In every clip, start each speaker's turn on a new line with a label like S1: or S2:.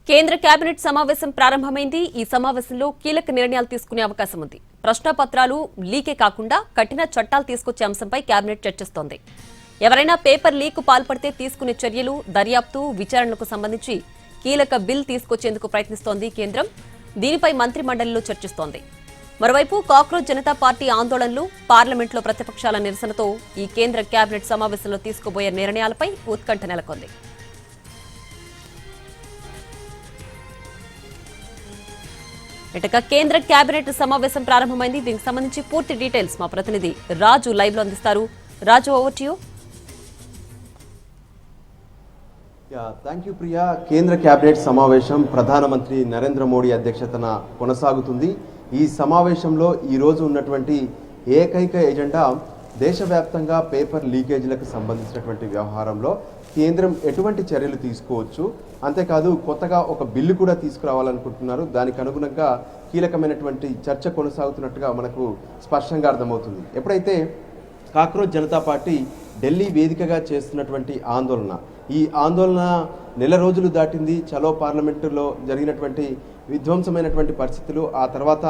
S1: కేంద్ర కేబినెట్ సమావేశం ప్రారంభమైంది. ఈ సమావేశంలో కీలక నిర్ణయాలు తీసుకునే అవకాశం ఉంది. ప్రశ్నపత్రాలు లీకే కాకుండా కఠిన చట్టాలు తీసుకొచ్చే అంశంపై కేబినెట్ చర్చిస్తోంది. ఎవరైనా పేపర్ లీక్ పాల్పడితే తీసుకునే చర్యలు, దర్యాప్తు, విచారణకు సంబంధించి కీలక బిల్ తీసుకొచ్చేందుకు ప్రయత్నిస్తోంది కేంద్రం. దీనిపై మంత్రిమండలిలో చర్చిస్తోంది. మరోవైపు కాక్రోచ్ జనతా పార్టీ ఆందోళనలు, పార్లమెంట్లో ప్రతిపక్షాల నిరసనతో ఈ కేంద్ర కేబినెట్ సమావేశంలో తీసుకోబోయే నిర్ణయాలపై ఉత్కంఠ నెలకొంది. ఇటక కేంద్ర కేబినెట్ సమావేశం ప్రారంభమైంది. దీనికి సంబంధించి పూర్తి డీటెయిల్స్ మా ప్రతినిధి రాజు లైవ్ లో అందిస్తారు. Raju, over to you.
S2: Thank you Priya. కేంద్ర కేబినెట్ సమావేశం ప్రధానమంత్రి నరేంద్ర మోడీ అధ్యక్షతన కొనసాగుతుంది. ఈ సమావేశంలో ఈరోజు ఉన్నటువంటి ఏకైక ఎజెండా దేశవ్యాప్తంగా పేపర్ లీకేజీలకు సంబంధించినటువంటి వ్యవహారంలో కేంద్రం ఎటువంటి చర్యలు తీసుకోవచ్చు, అంతేకాదు కొత్తగా ఒక బిల్లు కూడా తీసుకురావాలనుకుంటున్నారు. దానికి అనుగుణంగా కీలకమైనటువంటి చర్చ కొనసాగుతున్నట్టుగా మనకు స్పష్టంగా అర్థమవుతుంది. ఎప్పుడైతే కాక్రోచ్ జనతా పార్టీ ఢిల్లీ వేదికగా చేస్తున్నటువంటి ఆందోళన, ఈ ఆందోళన నెల రోజులు దాటింది. చలో పార్లమెంటులో జరిగినటువంటి విధ్వంసమైనటువంటి పరిస్థితులు, ఆ తర్వాత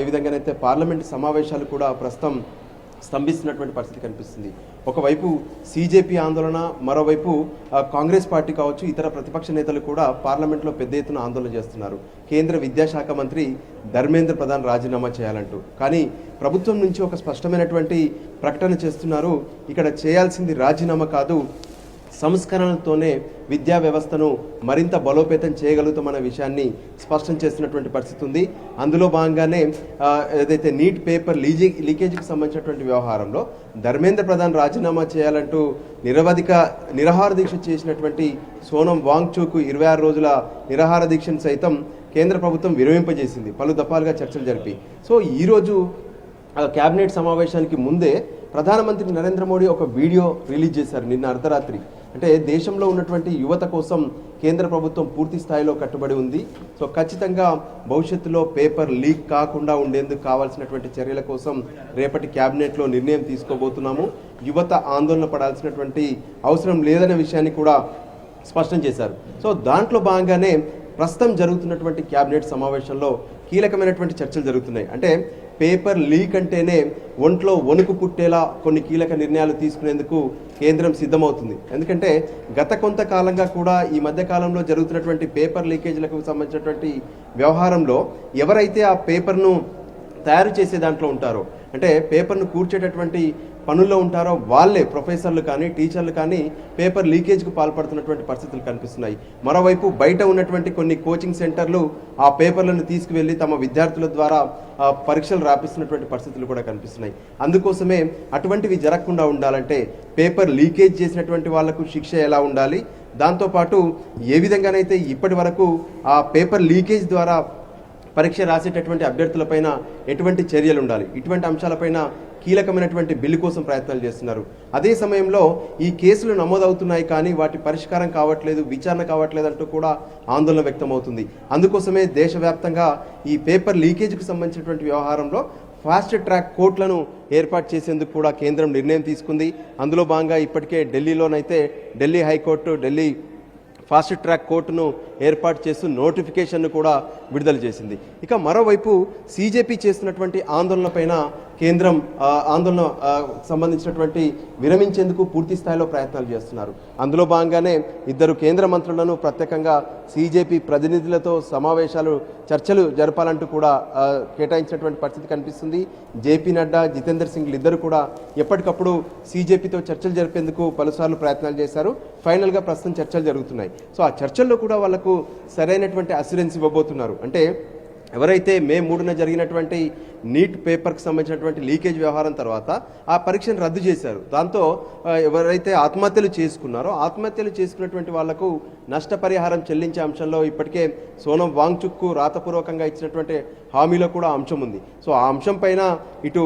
S2: ఏ విధంగానైతే పార్లమెంటు సమావేశాలు కూడా ప్రస్తుతం స్తంభిస్తున్నటువంటి పరిస్థితి కనిపిస్తుంది. ఒకవైపు సీజేపీ ఆందోళన, మరోవైపు కాంగ్రెస్ పార్టీ కావచ్చు, ఇతర ప్రతిపక్ష నేతలు కూడా పార్లమెంట్లో పెద్ద ఎత్తున ఆందోళన చేస్తున్నారు. కేంద్ర విద్యాశాఖ మంత్రి ధర్మేంద్ర ప్రధాన్ రాజీనామా చేయాలంటూ. కానీ ప్రభుత్వం నుంచి ఒక స్పష్టమైనటువంటి ప్రకటన చేస్తున్నారు. ఇక్కడ చేయాల్సింది రాజీనామా కాదు, సంస్కరణలతోనే విద్యా వ్యవస్థను మరింత బలోపేతం చేయగలుగుతామన్న విషయాన్ని స్పష్టం చేస్తున్నటువంటి పరిస్థితి ఉంది. అందులో భాగంగానే ఏదైతే నీట్ పేపర్ లీకేజీకి సంబంధించినటువంటి వ్యవహారంలో ధర్మేంద్ర ప్రధాన్ రాజీనామా చేయాలంటూ నిరాహార దీక్ష చేసినటువంటి సోనం వాంగ్చూక్ 26 రోజుల నిరాహార దీక్షను సైతం కేంద్ర ప్రభుత్వం విరమింపజేసింది, పలు దఫాలుగా చర్చలు జరిపి. సో ఈరోజు కేబినెట్ సమావేశానికి ముందే ప్రధానమంత్రి నరేంద్ర మోడీ ఒక వీడియో రిలీజ్ చేశారు నిన్న అర్ధరాత్రి. అంటే దేశంలో ఉన్నటువంటి యువత కోసం కేంద్ర ప్రభుత్వం పూర్తి స్థాయిలో కట్టుబడి ఉంది. సో ఖచ్చితంగా భవిష్యత్తులో పేపర్ లీక్ కాకుండా ఉండేందుకు కావాల్సినటువంటి చర్యల కోసం రేపటి క్యాబినెట్లో నిర్ణయం తీసుకోబోతున్నాము. యువత ఆందోళన పడాల్సినటువంటి అవసరం లేదనే విషయాన్ని కూడా స్పష్టం చేశారు. సో దాంట్లో భాగంగానే ప్రస్తుతం జరుగుతున్నటువంటి క్యాబినెట్ సమావేశంలో కీలకమైనటువంటి చర్చలు జరుగుతున్నాయి. అంటే పేపర్ లీక్ అంటేనే ఒంట్లో వణుకు పుట్టేలా కొన్ని కీలక నిర్ణయాలు తీసుకునేందుకు కేంద్రం సిద్ధమవుతుంది. ఎందుకంటే గత కొంతకాలంగా కూడా ఈ మధ్యకాలంలో జరుగుతున్నటువంటి పేపర్ లీకేజీలకు సంబంధించినటువంటి వ్యవహారంలో ఎవరైతే ఆ పేపర్ను తయారు చేసే దాంట్లో ఉంటారో, అంటే పేపర్ను కూర్చేటటువంటి పనుల్లో ఉంటారో వాళ్ళే, ప్రొఫెసర్లు కానీ టీచర్లు కానీ పేపర్ లీకేజ్కు పాల్పడుతున్నటువంటి పరిస్థితులు కనిపిస్తున్నాయి. మరోవైపు బయట ఉన్నటువంటి కొన్ని కోచింగ్ సెంటర్లు ఆ పేపర్లను తీసుకువెళ్ళి తమ విద్యార్థుల ద్వారా పరీక్షలు రాపిస్తున్నటువంటి పరిస్థితులు కూడా కనిపిస్తున్నాయి. అందుకోసమే అటువంటివి జరగకుండా ఉండాలంటే పేపర్ లీకేజ్ చేసినటువంటి వాళ్లకు శిక్ష ఎలా ఉండాలి, దాంతోపాటు ఏ విధంగానైతే ఇప్పటి వరకు ఆ పేపర్ లీకేజ్ ద్వారా పరీక్ష రాసేటటువంటి అభ్యర్థులపైన ఎటువంటి చర్యలు ఉండాలి, ఇటువంటి అంశాలపైన కీలకమైనటువంటి బిల్లు కోసం ప్రయత్నాలు చేస్తున్నారు. అదే సమయంలో ఈ కేసులు నమోదవుతున్నాయి కానీ వాటి పరిష్కారం కావట్లేదు, విచారణ కావట్లేదు అంటూ కూడా ఆందోళన వ్యక్తమవుతుంది. అందుకోసమే దేశవ్యాప్తంగా ఈ పేపర్ లీకేజీకి సంబంధించినటువంటి వ్యవహారంలో ఫాస్ట్ ట్రాక్ కోర్టులను ఏర్పాటు చేసేందుకు కూడా కేంద్రం నిర్ణయం తీసుకుంది. అందులో భాగంగా ఇప్పటికే ఢిల్లీలోనైతే Delhi high court Delhi fast track కోర్టును ఏర్పాటు చేస్తూ నోటిఫికేషన్ను కూడా విడుదల చేసింది. ఇక మరోవైపు సీజేపీ చేస్తున్నటువంటి ఆందోళనపైన కేంద్రం ఆందోళన సంబంధించినటువంటి విరమించేందుకు పూర్తి స్థాయిలో ప్రయత్నాలు చేస్తున్నారు. అందులో భాగంగానే 2 కేంద్ర మంత్రులను ప్రత్యేకంగా సీజేపీ ప్రతినిధులతో చర్చలు జరపాలంటూ కూడా కేటాయించినటువంటి పరిస్థితి కనిపిస్తుంది. జేపీ నడ్డా, జితేందర్ సింగ్ ఇద్దరు కూడా ఎప్పటికప్పుడు సీజేపీతో చర్చలు జరిపేందుకు పలుసార్లు ప్రయత్నాలు చేశారు. ఫైనల్గా ప్రస్తుతం చర్చలు జరుగుతున్నాయి. సో ఆ చర్చల్లో కూడా వాళ్లకు సరైనటువంటి అస్యూరెన్స్ ఇవ్వబోతున్నారు. అంటే ఎవరైతే మే 3న జరిగినటువంటి నీట్ పేపర్కి సంబంధించినటువంటి లీకేజ్ వ్యవహారం తర్వాత ఆ పరీక్షను రద్దు చేశారు. దాంతో ఎవరైతే ఆత్మహత్యలు చేసుకున్నటువంటి వాళ్లకు నష్టపరిహారం చెల్లించే అంశంలో ఇప్పటికే సోనం వాంగ్చుక్కు రాతపూర్వకంగా ఇచ్చినటువంటి హామీలో కూడా అంశం ఉంది. సో ఆ అంశం పైన ఇటు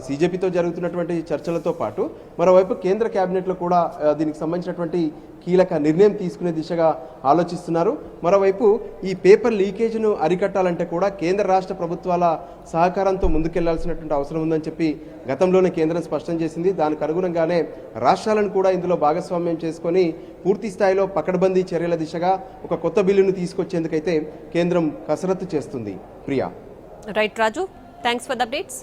S2: సీజేపీతో జరుగుతున్నటువంటి చర్చలతో పాటు మరోవైపు కేంద్ర కేబినెట్లో కూడా దీనికి సంబంధించినటువంటి కీలక నిర్ణయం తీసుకునే దిశగా ఆలోచిస్తున్నారు. మరోవైపు ఈ పేపర్ లీకేజ్ను అరికట్టాలంటే కూడా కేంద్ర రాష్ట్ర ప్రభుత్వాల సహకారంతో ముందుకెళ్లాల్సినటువంటి అవసరం ఉందని చెప్పి గతంలోనే కేంద్రం స్పష్టం చేసింది. దానికి అనుగుణంగానే రాష్ట్రాలను కూడా ఇందులో భాగస్వామ్యం చేసుకొని పూర్తి స్థాయిలో పకడ్బందీ చర్యల దిశగా ఒక కొత్త బిల్లును తీసుకొచ్చేందుకైతే కేంద్రం కసరత్తు చేస్తుంది. Priya.
S1: Right Raju, thanks for the updates.